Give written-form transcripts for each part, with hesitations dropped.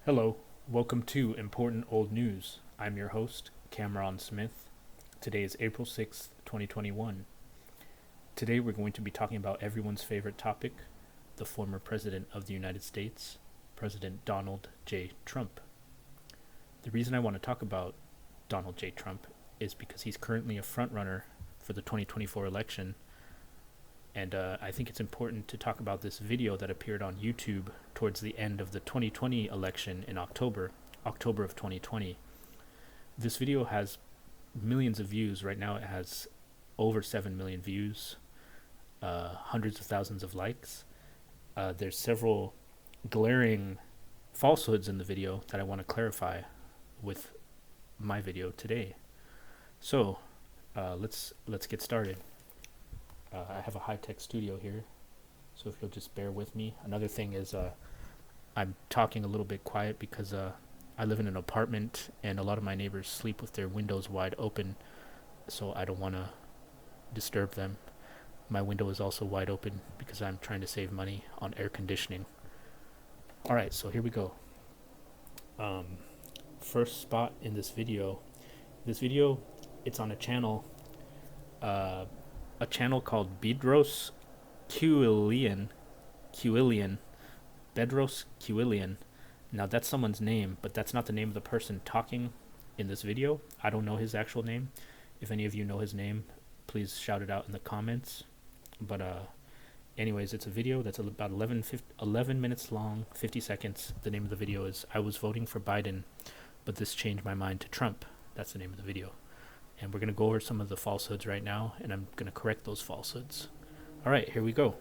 Hello, welcome to Important Old News. I'm your host, Cameron Smith. Today is April 6th, 2021. Today we're going to be talking about everyone's favorite topic, the former President of the United States, President Donald J. Trump. The reason I want to talk about Donald J. Trump is because he's currently a frontrunner for the 2024 election, and I think it's important to talk about this video that appeared on YouTube towards the end of the 2020 election in October of 2020. This video has millions of views. Right now it has over 7 million views, hundreds of thousands of likes. There's several glaring falsehoods in the video that I want to clarify with my video today. So let's get started. I have a high-tech studio here, so if you'll just bear with me. Another thing is I'm talking a little bit quiet because I live in an apartment and a lot of my neighbors sleep with their windows wide open, so I don't want to disturb them. My window is also wide open because I'm trying to save money on air conditioning. Alright, so here we go. First spot in this video. It's on a channel called Bedros Quillian. Bedros Quillian. Now that's someone's name, but that's not the name of the person talking in this video. I don't know his actual name. If any of you know his name, please shout it out in the comments. But anyways, it's a video that's about 11 minutes long, 50 seconds. The name of the video is I was voting for Biden, but this changed my mind to Trump. That's the name of the video. And we're going to go over some of the falsehoods right now, and I'm going to correct those falsehoods. All right, here we go.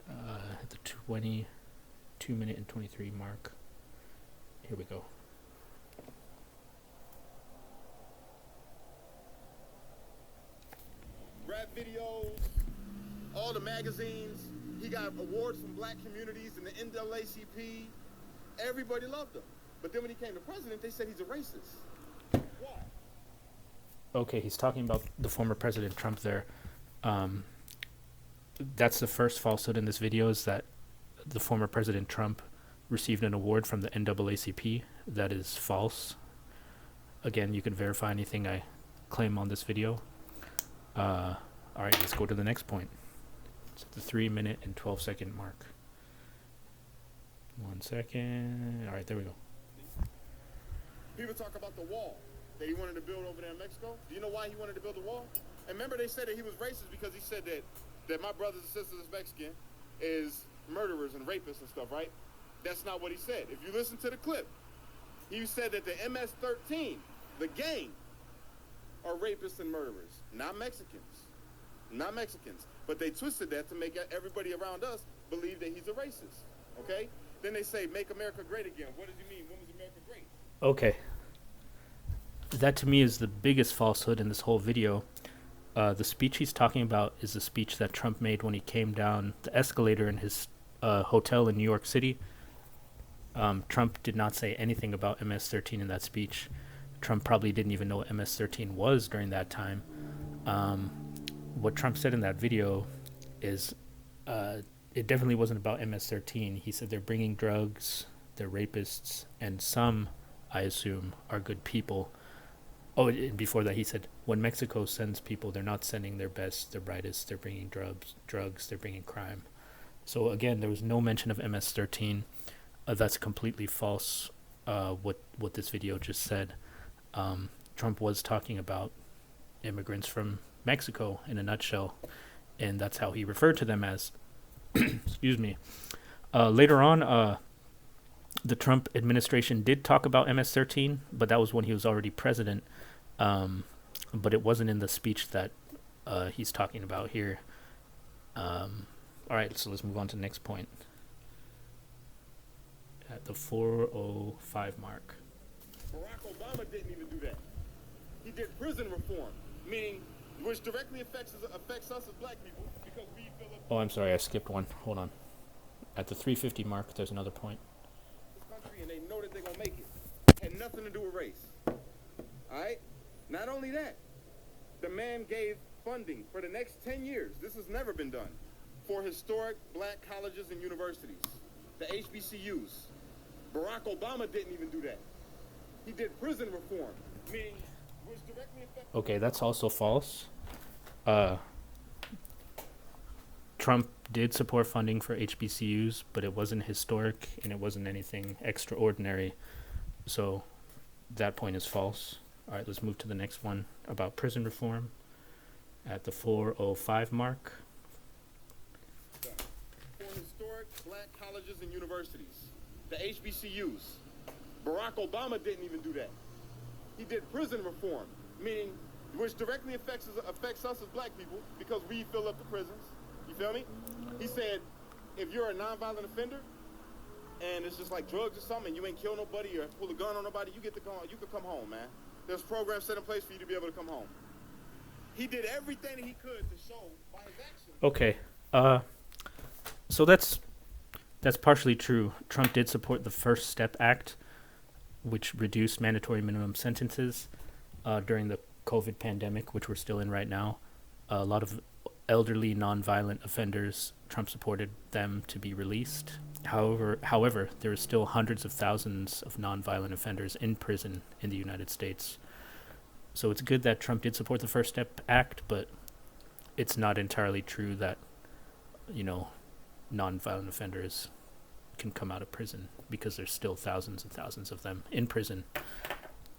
At the 22-minute and 23 mark. Here we go. Rap videos, all the magazines. He got awards from black communities and the NAACP. Everybody loved him. But then when he came to president, they said he's a racist. Why? Okay, he's talking about the former President Trump there. That's the first falsehood in this video, is that the former President Trump received an award from the NAACP. That is false. Again, you can verify anything I claim on this video. Alright, let's go to the next point. It's at the 3-minute and 12-second mark. 1 second. Alright, there we go. People talk about the wall that he wanted to build over there in Mexico. Do you know why he wanted to build the wall? And remember, they said that he was racist because he said that my brothers and sisters is Mexican is murderers and rapists and stuff, right? That's not what he said. If you listen to the clip, he said that the MS-13, the gang, are rapists and murderers, not Mexicans. Not Mexicans. But they twisted that to make everybody around us believe that he's a racist, okay? Then they say, make America great again. What does he mean? When was America great? Okay. That to me is the biggest falsehood in this whole video. The speech he's talking about is the speech that Trump made when he came down the escalator in his hotel in New York City. Trump did not say anything about MS-13 in that speech. Trump probably didn't even know what MS-13 was during that time. What Trump said in that video is it definitely wasn't about MS-13. He said they're bringing drugs, they're rapists, and some, I assume, are good people. Oh, and before that he said, when Mexico sends people, they're not sending their best, their brightest, they're bringing drugs, they're bringing crime. So again, there was no mention of MS-13. That's completely false, what this video just said. Trump was talking about immigrants from Mexico in a nutshell, and that's how he referred to them as. Excuse me. Later on, the Trump administration did talk about MS-13, but that was when he was already president. But it wasn't in the speech that he's talking about here. All right, so let's move on to the next point. At the 4:05 mark. Barack Obama didn't even do that. He did prison reform, meaning which directly affects us as black people because we fill up. Oh, I'm sorry, I skipped one. Hold on. At the 3:50 mark, there's another point. Country and they know that they're gonna make it. Had nothing to do with race. All right. Not only that, the man gave funding for the next 10 years. This has never been done for historic black colleges and universities, the HBCUs. Barack Obama didn't even do that. He did prison reform, meaning which directly affected. Okay, that's also false. Uh, Trump did support funding for HBCUs, but it wasn't historic and it wasn't anything extraordinary. So that point is false. All right, let's move to the next one about prison reform at the 4:05 mark. For historic black colleges and universities, the HBCUs. Barack Obama didn't even do that. He did prison reform, meaning which directly affects us as black people because we fill up the prisons. You feel me? He said, if you're a nonviolent offender and it's just like drugs or something, you ain't kill nobody or pull a gun on nobody, you can come home, man. There's programs set in place for you to be able to come home. He did everything that he could to show by his actions. Okay. So that's partially true. Trump did support the First Step Act, which reduced mandatory minimum sentences during the COVID pandemic, which we're still in right now. A lot of elderly nonviolent offenders, Trump supported them to be released. However, there are still hundreds of thousands of nonviolent offenders in prison in the United States. So it's good that Trump did support the First Step Act, but it's not entirely true that, nonviolent offenders can come out of prison because there's still thousands and thousands of them in prison.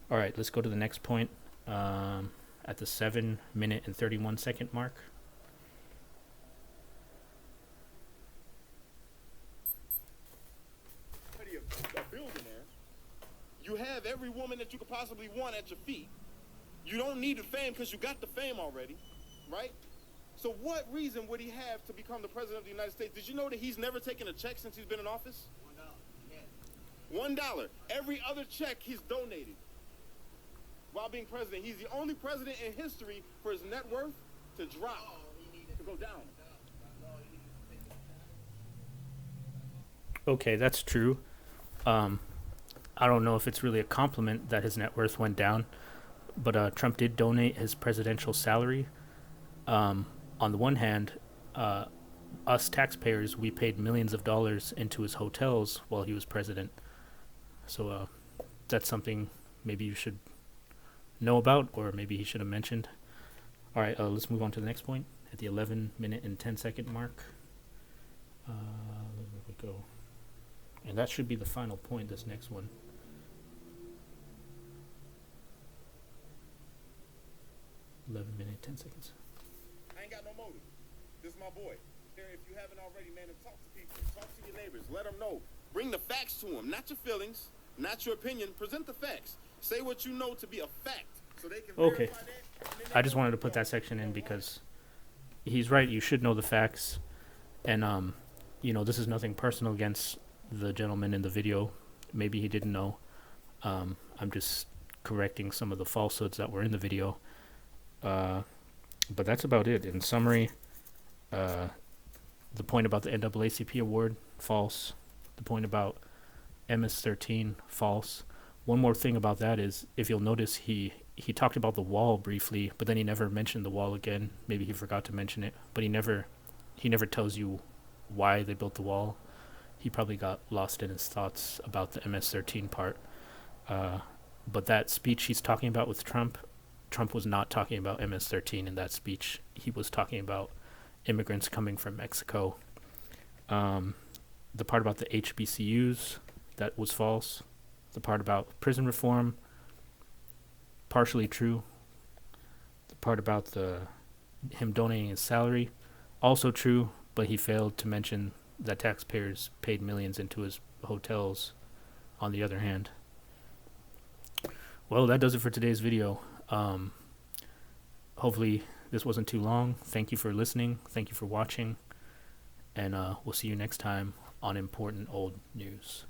All right, let's go to the next point at the 7-minute and 31-second mark. A billionaire, you have every woman that you could possibly want at your feet. You don't need the fame because you got the fame already, right? So what reason would he have to become the president of the United States? Did you know that he's never taken a check since he's been in office? $1. Every other check he's donated while being president. He's the only president in history for his net worth to drop, to go down. Okay, that's true. I don't know if it's really a compliment that his net worth went down, but Trump did donate his presidential salary. On the one hand, us taxpayers, we paid millions of dollars into his hotels while he was president. So that's something maybe you should know about, or maybe he should have mentioned. All right, let's move on to the next point at the 11-minute and 10-second mark. Where we go? And that should be the final point, this next one. (11-minute, 10 seconds). I ain't got no motive. This is my boy. If you haven't already, man, talk to people. Talk to your neighbors. Let them know. Bring the facts to them. Not your feelings, not your opinion. Present the facts. Say what you know to be a fact so they can Okay. verify that. I just wanted to put that section in because he's right. You should know the facts. And, this is nothing personal against the gentleman in the video. Maybe he didn't know. I'm just correcting some of the falsehoods that were in the video. But that's about it. In summary, the point about the NAACP award, false. The point about MS-13, false. One more thing about that is, if you'll notice, he talked about the wall briefly, but then he never mentioned the wall again. Maybe he forgot to mention it, but he never tells you why they built the wall. He probably got lost in his thoughts about the MS-13 part. But that speech he's talking about with Trump was not talking about MS-13 in that speech. He was talking about immigrants coming from Mexico. The part about the HBCUs, that was false. The part about prison reform, partially true. The part about him donating his salary, also true, but he failed to mention that taxpayers paid millions into his hotels on the other hand. Well, that does it for today's video. Hopefully this wasn't too long. Thank you for listening. Thank you for watching. And we'll see you next time on Important Old News.